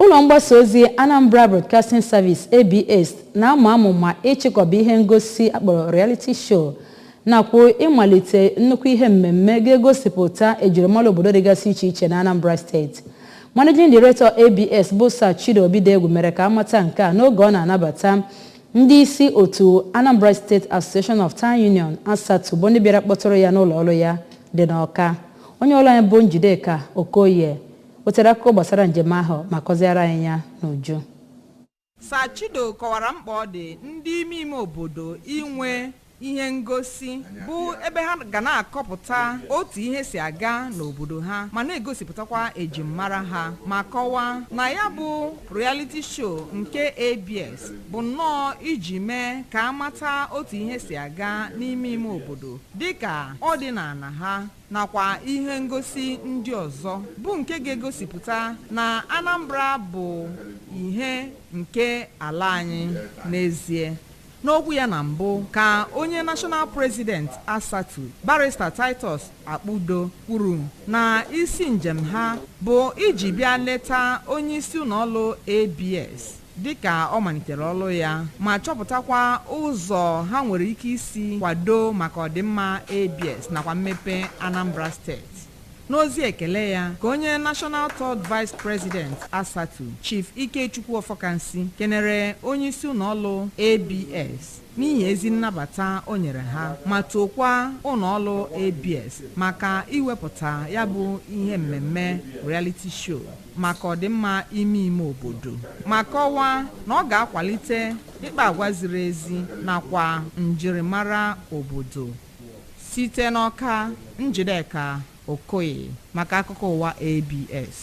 Ụlọ mgbasa ozi Anambra Broadcasting Service ABS na-amụ amụma ịchịkọba ihe ngosi akpọrọ reality show nakwa ịmalite nnukwu ihe mmemme ga-egosipụta ejirimara obodo dịgasị iche iche na Anambra State. Managing Director ABS bụ Sir Chidiebedegwu mere ka amata nke a n'oge ọ na-anabata ndị isi otu Anambra State Association of Town Union ASATU bụ ndị bịara kpọtụrụ ya n'ụlọ ọrụ ya dị n'Awka. Onye ọrụ anyị bụ Njikere wetere akụkọ gbasara njem ahụ ma kọziara anyị ya n'uju. Sir Chido kọwara mkpa ọ dị ndị ime obodo inwe ihe ngosi bụ ebe ha ga na-akọpụta otu ihe si aga n'obodo ha ma na-egosipụtakwa ejimmara ha ma kọwaa na ya bụ reality show nke ABS bụ nnọọ iji mee ka amata otu ihe si aga n'ime obodo dịka ọdịnala ha nakwa ihe ngosi ndị ọzọ bụ nke ga-egosipụta na Anambra bụ ihe nke ala anyị n'ezie. N'okwu ya na mbụ ka onye National President ASATU Barrister Titus Akpudo kwuru na isi njem ha bụ iji bịa leta onye isi ụlọọrụ ABS dịka ọ malitere ọrụ ya ma chọpụtakwa ụzọ ha nwere ike isi kwado maka ọdịmma ABS nakwa mmepe Anambra Steeti. N'ozi ekele ya ka onye National Third Vice President ASATU Chief Ikechukwu Ofokansi kenere onye isi ụlọọrụ ABS n'ihi ezi nnabata o nyere ha ma tokwa ụlọọrụ ABS maka iwepụta ya bụ ihe mmemme reality show maka ọdịmma ime obodo ma kọwaa na ọ ga-akwalite ịkpa agwa ziri ezi nakwa njirimara obodo. Site n'Awka, Njikere maka akụkọ ụwa ABS.